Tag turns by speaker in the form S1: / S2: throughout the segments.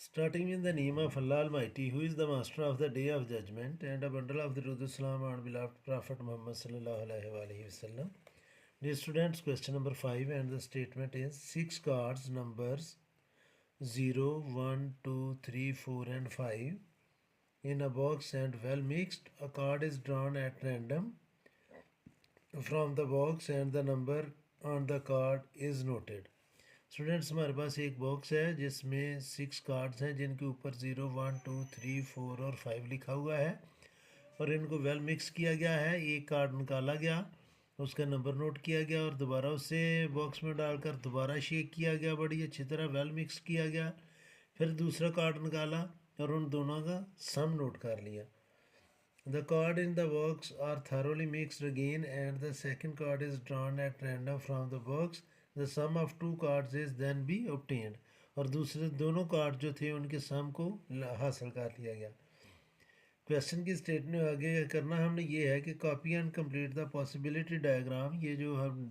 S1: Starting in the name of Allah Almighty, who is the master of the day of judgment and a bundle of the truth Islam and beloved Prophet Muhammad sallallahu alaihi wasallam. Dear students, question number 5 and the statement is 6 cards numbers 0, 1, 2, 3, 4 and 5 in a box and well mixed. A card is drawn at random from the box and the number on the card is noted. Students हमारे पास एक box है जिसमें 6 cards हैं जिनके ऊपर 0, 1, 2, 3, 4 और 5 लिखा हुआ है और इनको वेल मिक्स किया गया है। एक कार्ड निकाला गया, उसका नंबर नोट किया गया और दोबारा उसे बॉक्स में डालकर दोबारा शेक किया गया, बड़ी अच्छी तरह वेल मिक्स किया गया। फिर दूसरा कार्ड निकाला और उन दोनों का सम नोट कर लिया। The card in the box are thoroughly mixed again and the second card is drawn at random from the box. The sum of two cards is then be obtained. और दूसरे दोनों कार्ड जो थे उनके सम को हासिल कर लिया गया। क्वेश्चन की स्टेटमेंट आगे करना हमने ये है कि copy and complete the possibility diagram, ये जो हम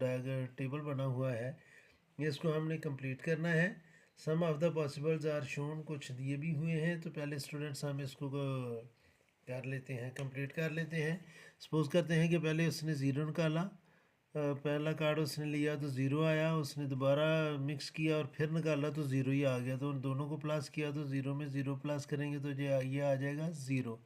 S1: टेबल बना हुआ है इसको हमने कंप्लीट करना है। Some of the possibles are shown, कुछ दिए भी हुए हैं, तो पहले स्टूडेंट्स हम इसको कर लेते हैं, कंप्लीट कर लेते हैं। सपोज करते हैं कि पहले उसने ज़ीरो निकाला, पहला कार्ड उसने लिया तो ज़ीरो आया, उसने दोबारा मिक्स किया और फिर निकाला तो ज़ीरो ही आ गया। तो उन दोनों को प्लस किया तो ज़ीरो में ज़ीरो प्लस करेंगे तो ये आ जाएगा ज़ीरो।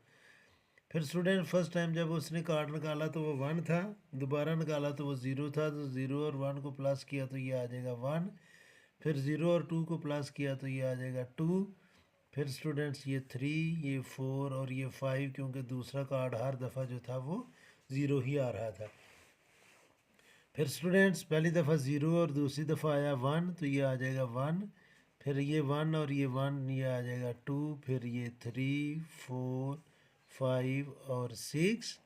S1: फिर स्टूडेंट फर्स्ट टाइम जब उसने कार्ड निकाला तो वो 1 था, दोबारा निकाला तो वो ज़ीरो था, तो ज़ीरो और 1 को प्लस किया तो ये आ जाएगा 1। फिर ज़ीरो और 2 को प्लस किया तो ये आ जाएगा 2। फिर स्टूडेंट्स ये 3, ये 4 और ये 5, क्योंकि दूसरा कार्ड हर दफ़ा जो था वो ज़ीरो ही आ रहा था। फिर स्टूडेंट्स पहली दफ़ा ज़ीरो और दूसरी दफ़ा आया 1, तो ये आ जाएगा 1। फिर ये 1 और ये 1, ये आ जाएगा 2। फिर ये 3, 4, 5 और 6।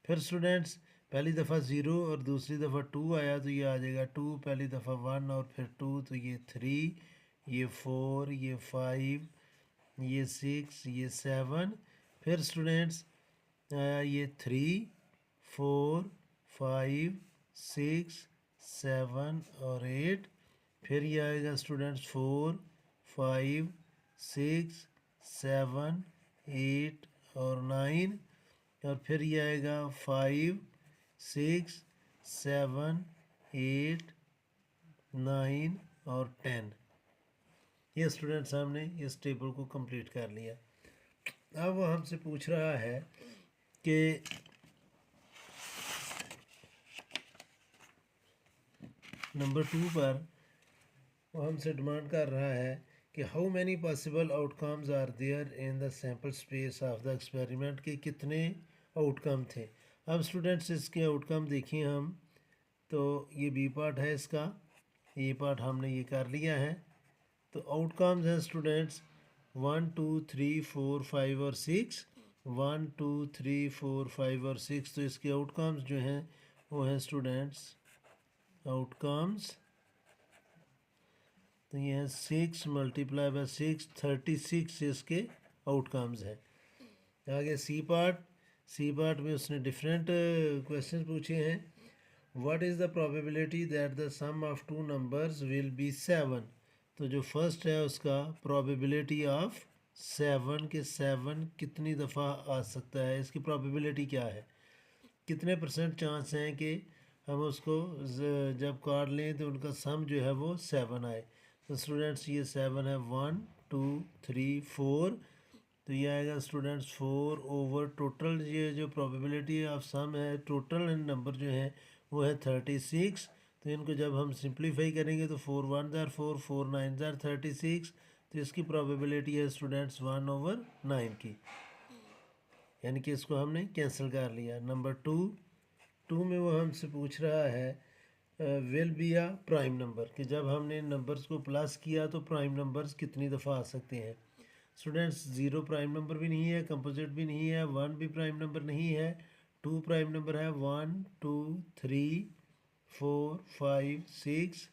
S1: फिर स्टूडेंट्स पहली दफ़ा ज़ीरो और दूसरी दफ़ा 2 आया तो ये आ जाएगा 2। पहली दफ़ा 1 और फिर 2, तो ये 3, ये 4, ये 5, ये 6, ये 7। फिर स्टूडेंट्स आया ये 3, 4, 5, 6, 7 और 8। फिर ये आएगा स्टूडेंट्स 4, 5, 6, 7, 8 और 9। और फिर ये आएगा 5, 6, 7, 8, 9 और 10। ये स्टूडेंट्स हमने इस टेबल को कंप्लीट कर लिया। अब वो हमसे पूछ रहा है कि नंबर 2 पर वो हमसे डिमांड कर रहा है कि how many possible outcomes are there in the sample space of the experiment, के कितने आउटकम थे। अब स्टूडेंट्स इसके आउटकम देखिए हम, तो ये बी पार्ट है इसका, ये पार्ट हमने ये कर लिया है। तो आउटकम्स हैं स्टूडेंट्स 1, 2, 3, 4, 5 और 6। 1, 2, 3, 4, 5 और 6। तो इसके आउटकम्स जो हैं वो हैं स्टूडेंट्स आउटकम्स, तो ये है 6 मल्टीप्लाई बाय 6, 36 इसके आउटकम्स हैं। आगे सी पार्ट में उसने डिफरेंट क्वेश्चन पूछे हैं। What is the probability that the sum of two numbers will be 7। तो जो फर्स्ट है उसका प्रोबेबिलिटी ऑफ 7 के 7 कितनी दफ़ा आ सकता है, इसकी प्रोबेबिलिटी क्या है, कितने परसेंट चांस हैं कि हम उसको जब कार्ड लें तो उनका सम जो है वो 7 आए। तो स्टूडेंट्स ये 7 है, 1, 2, 3, 4। तो ये आएगा स्टूडेंट्स 4 ओवर टोटल, ये जो प्रोबेबिलिटी ऑफ सम है टोटल नंबर जो है वो है 36। तो इनको जब हम सिंप्लीफाई करेंगे तो 4 1 ज़ार 4, 4 9 ज़ार 36। तो इसकी प्रोबेबिलिटी है स्टूडेंट्स 1/9 की, यानी कि इसको हमने कैंसिल कर लिया। नंबर 2 में वो हमसे पूछ रहा है will be a prime number, कि जब हमने नंबर्स को प्लस किया तो प्राइम नंबर्स कितनी दफ़ा आ सकते हैं। स्टूडेंट्स 0 प्राइम नंबर भी नहीं है, कंपोजिट भी नहीं है, 1 भी प्राइम नंबर नहीं है, 2 प्राइम नंबर है। 1, 2, 3, 4, 5, 6,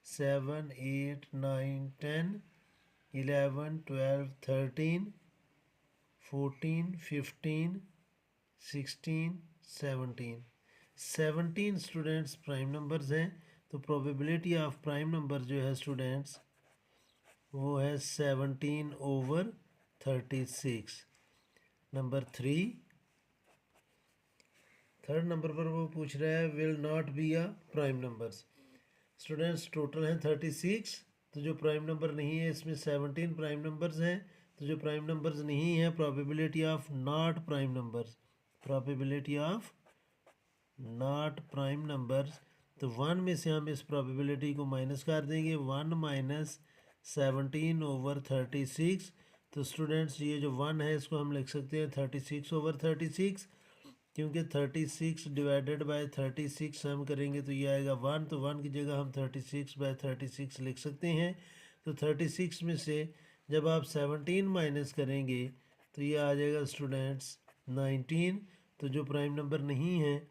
S1: 7, 8, 9, 10, 11, 12, 13, 14, 15, 16, 17। 17 स्टूडेंट्स प्राइम नंबर्स हैं। तो प्रोबेबिलिटी ऑफ प्राइम नंबर जो है स्टूडेंट्स वो है 17/36। नंबर 3, थर्ड नंबर पर वो पूछ रहा है will not be a prime numbers. Students total हैं 36, तो जो प्राइम नंबर नहीं है इसमें 17 प्राइम नंबर्स हैं, तो जो प्राइम नंबर्स नहीं है probability of not prime numbers, probability of not prime numbers, तो 1 में से हम इस प्रोबेबिलिटी को माइनस कर देंगे, 1 माइनस 17/36। तो स्टूडेंट्स ये जो 1 है इसको हम लिख सकते हैं 36/36, क्योंकि 36 डिवाइडेड बाय 36 हम करेंगे तो ये आएगा 1, तो 1 की जगह हम 36/36 लिख सकते हैं। तो 36 में से जब आप 17 माइनस करेंगे तो ये आ जाएगा स्टूडेंट्स 19। तो जो प्राइम नंबर नहीं है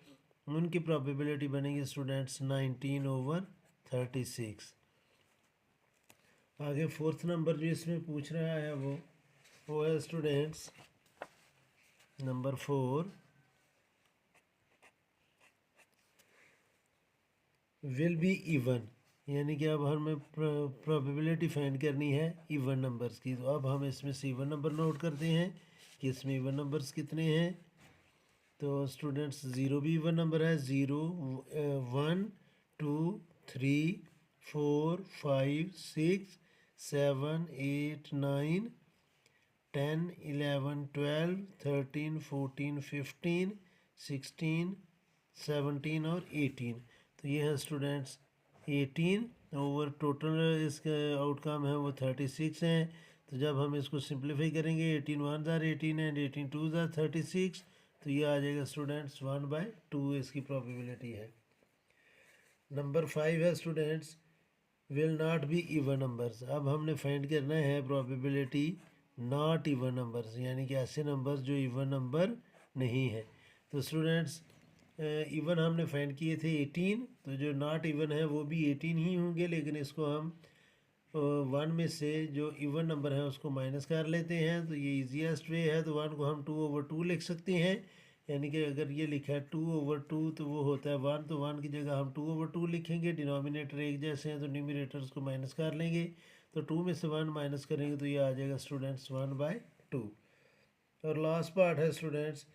S1: उनकी प्रोबेबिलिटी बनेगी स्टूडेंट्स 19/36। आगे फोर्थ नंबर जो इसमें पूछ रहा है वो है students number 4, will be even, यानी कि अब हमें प्रोबेबिलिटी फाइंड करनी है इवन नंबर्स की। तो अब हम इसमें से इवन नंबर नोट करते हैं कि इसमें इवन नंबर्स कितने हैं। तो स्टूडेंट्स 0 भी इवन नंबर है, 0 1 2 3 4 5 6 7 8 9 10 11 12 13 14 15 16 17 और 18। तो ये है स्टूडेंट्स 18 ओवर टोटल इसका आउटकम है वो 36 हैं। तो जब हम इसको सिंप्लीफाई करेंगे 18 1 ज़ार 18 एंड 18 2 ज़ार 36, तो ये आ जाएगा स्टूडेंट्स 1/2 इसकी प्रोबेबिलिटी है। नंबर 5 है students will not be even numbers. अब हमने फाइंड करना है प्रोबेबिलिटी नॉट इवन नंबर्स, यानी कि ऐसे नंबर्स जो इवन नंबर नहीं है। तो स्टूडेंट्स इवन हमने फाइंड किए थे 18, तो जो नॉट इवन है वो भी 18 ही होंगे, लेकिन इसको हम 1 में से जो इवन नंबर है उसको माइनस कर लेते हैं। तो ये ईजीएस्ट वे है, तो 1 को हम 2/2 लिख सकते हैं, यानी कि अगर ये लिखा है 2/2 तो वो होता है 1, तो 1 की जगह हम 2/2 लिखेंगे। डिनोमिनेटर एक जैसे हैं तो न्यूमरेटर्स को माइनस कर लेंगे, तो 2 में से 1 माइनस करेंगे तो ये आ जाएगा स्टूडेंट्स 1/2। और लास्ट पार्ट है students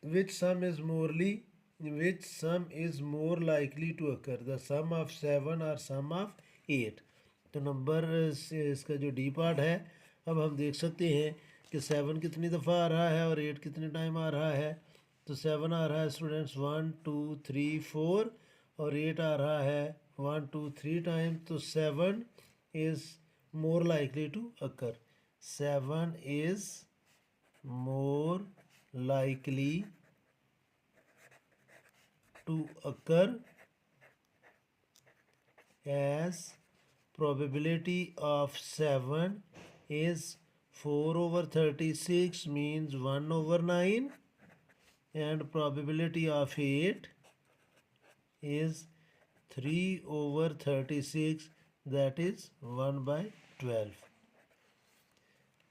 S1: which sum is more likely to occur, the sum of 7 or sum of 8। तो नंबर इसका जो डी पार्ट है, अब हम देख सकते हैं कि 7 कितनी दफ़ा आ रहा है और 8 कितने टाइम आ रहा है। तो 7 आ रहा है स्टूडेंट्स 1 2 3 4 और 8 आ रहा है 1 2 3 टाइम। तो 7 is more likely to occur, 7 is more likely to occur as probability of 7 is 4/36 means 1/9, and probability of 8 is 3/36, that is 1/12।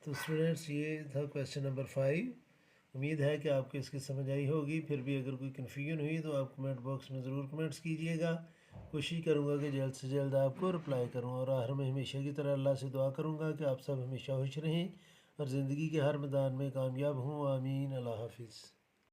S1: तो स्टूडेंट्स ये था क्वेश्चन नंबर 5। उम्मीद है कि आपको इसकी समझ आई होगी। फिर भी अगर कोई कन्फ्यूजन हुई तो आप कमेंट बॉक्स में ज़रूर कमेंट्स कीजिएगा। कोशिश करूँगा कि जल्द से जल्द आपको रिप्लाई करूँ, और हर में हमेशा की तरह अल्लाह से दुआ करूँगा कि आप सब हमेशा खुश रहें और ज़िंदगी के हर मैदान में कामयाब हों। आमीन। अल्लाह हाफिज़।